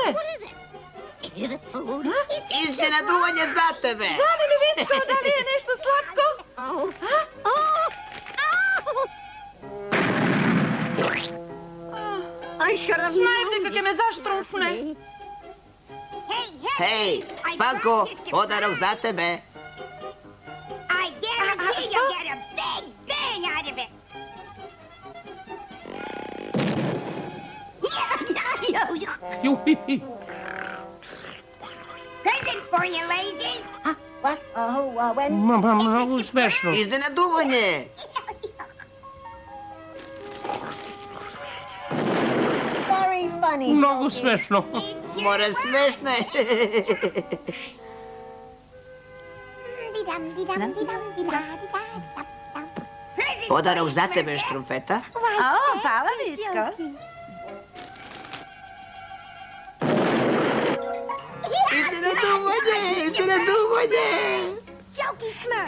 je? Iznenaduvanje za tebe! Za mene, Vicko, da li je nešto slatko? Знаете как ме заштруфне? Hej, Spanko, podarok za tebe. Što? Mnogo smešno. Iznenaduvanje! Mnogo smešno. More smešno je. Podarok za tebe, Štrumfeta. Hvala, Vicko. Iznenaduvanje!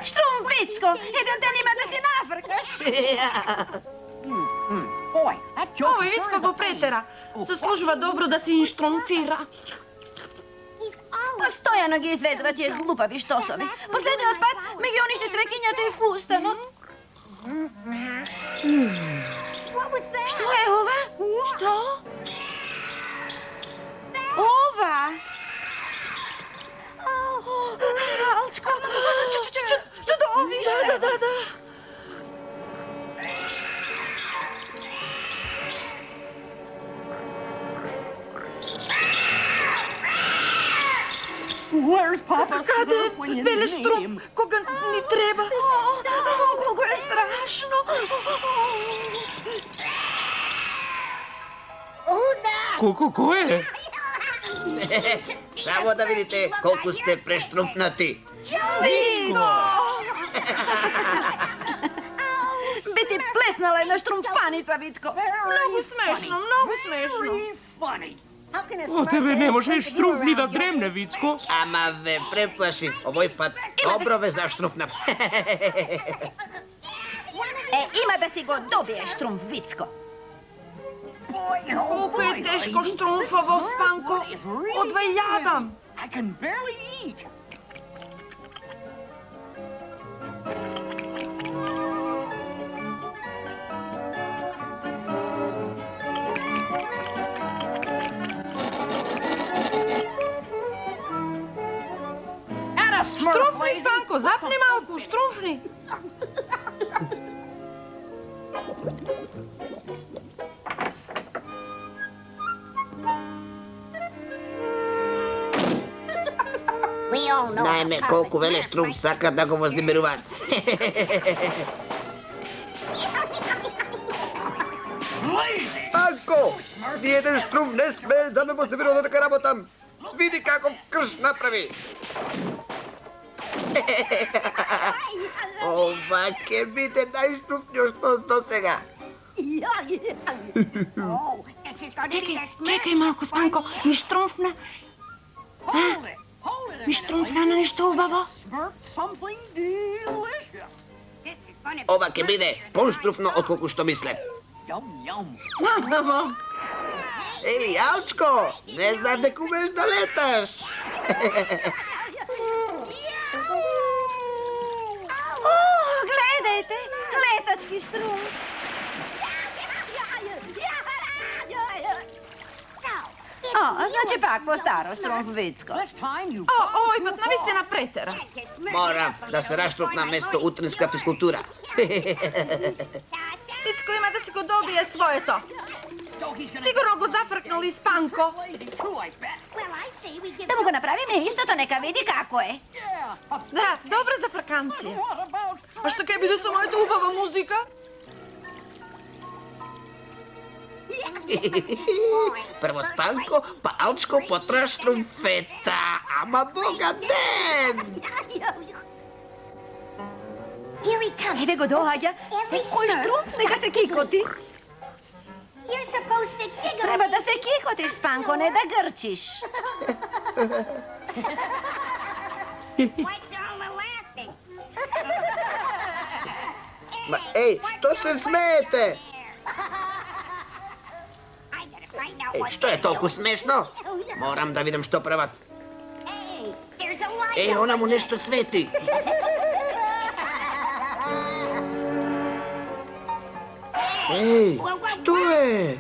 Štrum, Vicko, jedan dan ima da se nafrkaš. Ovo je Vicko go pretera. Zaslužuva dobro da se inštrumfira. Stojano ga izvedova tije glupavi štosovi. Posljednji otpad me ga uništi cvekinjate i fustano. Što je ova? Što? Ova? Alčko, čudovište. Da. Kada je Veleštrum, koga ni treba. Koliko je strašno. Ko je? Samo da vidite koliko ste preštrumfnati. Vicko! Biti plesnala jedna štrumfanica, Vicko. Mnogo smešno. Od tebe ne može i Štrumpf ni da dremne, Vicko. Ama ve preplaši, ovoj pa dobro ve zaštrumfnam. Ima da si go dobije, Štrumpf, Vicko. Koliko je teško Štrumpfovo, Spanko. Odvaj jadam. Štrumfni, Spanko, zapni malku, štrumfni. Naime, koliko Veleštrum saka da go voznimiruvan. Spanko, nijedan Štrumpf ne sme da me voznimiruvan da ga rabotam. Vidi kako krš napravi. Ovake bite najštrumfnjo što do svega. Čekaj malko, Spanko, mi štrumfna. Mi štrumfna na nešto ubavo. Ovake bide ponštrumfno od koliko što misle. Ej, Alčko, ne znaš da umeš da letaš. Gledajte, letački Štrumpf. Znači pak po staro, Štrumpf, Vicko. Oj, pa navistina pretera. Moram da se raštrupna mesto utrinska fiskultura. Vicko ima da si go dobije svoje to. Sigurno go zafrknuli, Spanko. Da mu go napravim isto, to neka vidi kako je. Da, dobra za frkancije. A što kaj bi da samo je to ubava muzika? Prvo Spanko, pa Alčko potra Štrumfeta. Ama boga dem! Eve go dohađa, se koji Štrumpf, neka se kikoti. Treba da se kikotiš, Spanko, ne da grčiš. Ma ej, što se smijete? Što je toliko smešno? Moram da vidim što pravат. Ona mu nešto sveti. Što je?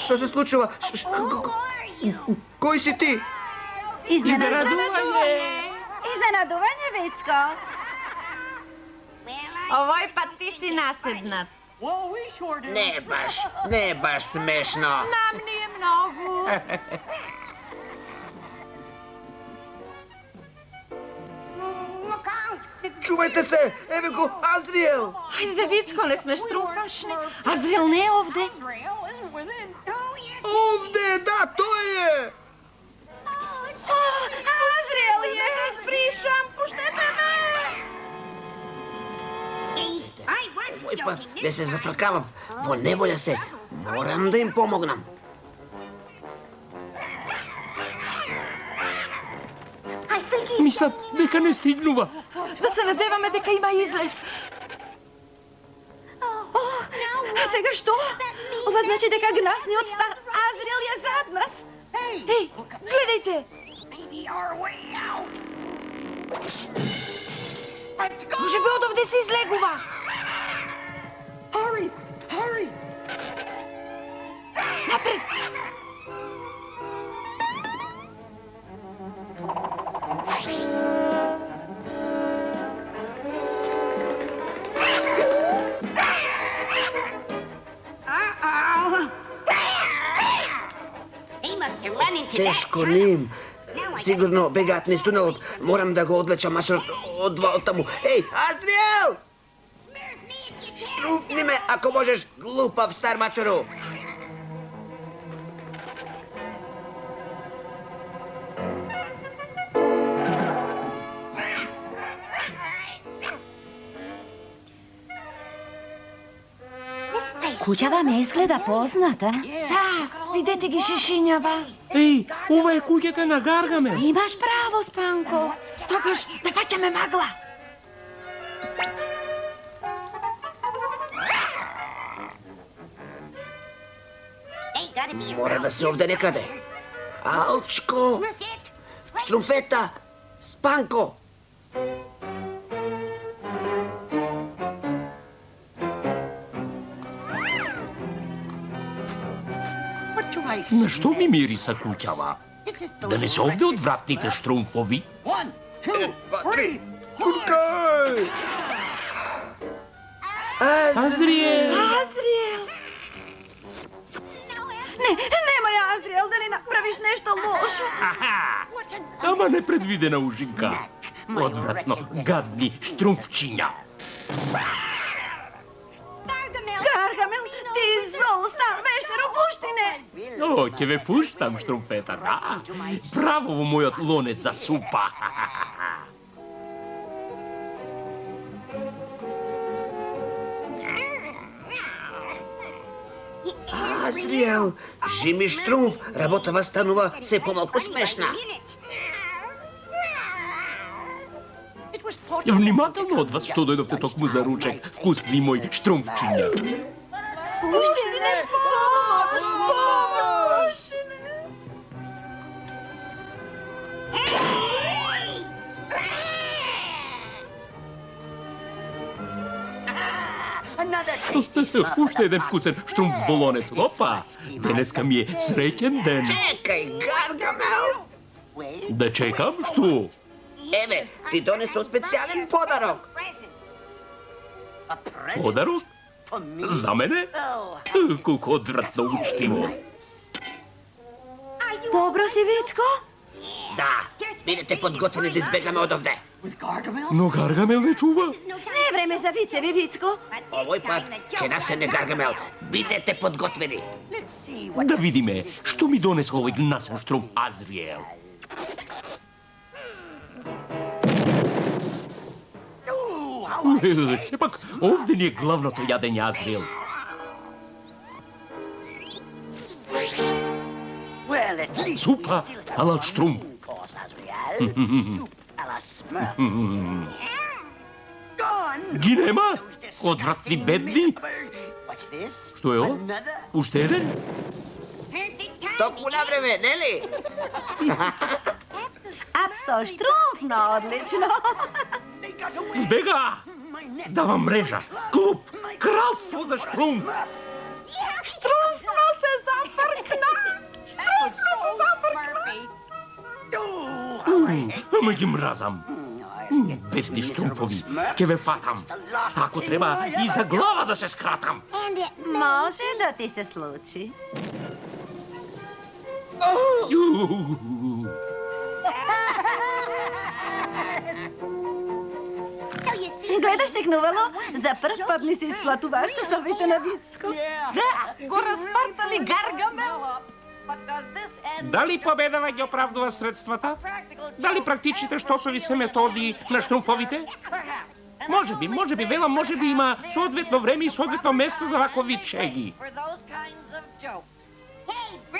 Što se slučava? Koji si ti? Iznenaduvanje, Vicko. Ovoj pa ti si nasednat. Ne baš smešno. Nam nije mnogo. Čuvajte se, evo go, Azriel. Hajde, Vicko, ne smeš trufašni. Azriel ne ovde. Ovde, da, to je. Azriel je, zbrišam, puštajte me. Oj pa, gde se zafrkavam, vo ne volja se. Moram da im pomognem. Мислам дека не стигнува. Да се надеваме дека има излез. А сега што? Ова значи дека гнасниот стар Азриел е зад нас. Еј, гледајте! Може би одовде се излегува. Напред! Тешко ним. Сигурно бегаат низ тунелот. Морам да го одлечам машот од таму. Еј, Азриел! Штруфни ме, ако можеш, глупав стар мачору. Kuća vam izgleda poznata. Da, vidite gi šešinjava. Еј, ова е куќата на Гаргамел. Имаш право, Спанко. Тогаш да фаќаме магла. Мора да се овде некаде. Алчко! Штруфета! Спанко! На што ми мириса куќава? Да не се овде одвратните штрумфови? 1, 2, 3. Куркај! Азриел! Азриел! Не, немој, Азриел, да не направиш нешто лошо. Ама непредвидена ужинка. Одвратно, гадни штрумфчиња. Гаргамел, ти зол стар вештер, опуштине! О, ќе ве пуштам, штрумфета, да. Право во мојот лонец за супа. Азриел, Жими Штруф, работава станува се помалку смешна. Внимателно од вас што дојдовте токму за ручек, вкусни мои штрумфчиња. Пуштине, помош, пуштине! Уште еден вкусен штрумф-волонец. Опа, денеска ми е среќен ден. Чекај, Гаргамел! Да чекам, што? Еве, ти донесо специјален подарок. Подарок? За мене? Колку одвратно учтиво. Добро си, Вицко? Да, бидете подготвени да избегаме од овде. Но Гаргамел не чува. Не е време за вицеви, Вицко. Овој пат ќе насене Гаргамел. Бидете подготвени. Да видиме, што ми донесе овој гнасен штрумф Азриел. Сепак, овде ни е главното јадење, Азриел. Супа ала штрумф. Ги нема? Одвратни бедни? Што е ово? Уште еден? Токму на време, нели? Апсо Штруфно, одлично. Збега! Давам мрежа, клуб, кралство за Штрумф. Штруфно се зафркна. Штруфно се зафркна. Ама ги мразам. Бедни Штрумфови, ке ве фатам. Ако треба и за глава да се скратам. Може да ти се случи. Гледаш, текнувало, за пръв път ли се изплатува щасовите на Вицко? Да, го разпартали Гаргамел. Дали победава ги оправдува средствата? Дали практичните штосови се методи на Штрумфовите? Може би, велам, може би има соодветно време и соодветно место за вако вид шеги.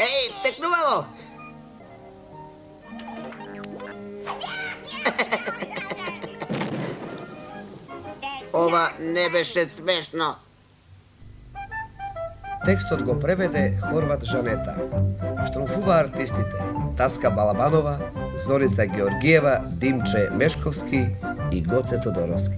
Ей, текнувало! Ова не беше смешно. Текстот го преведе Хорват Жанета. Штрумфува артистите Таска Балабанова, Зорица Георгиева, Димче Мешковски и Гоце Тодоровски.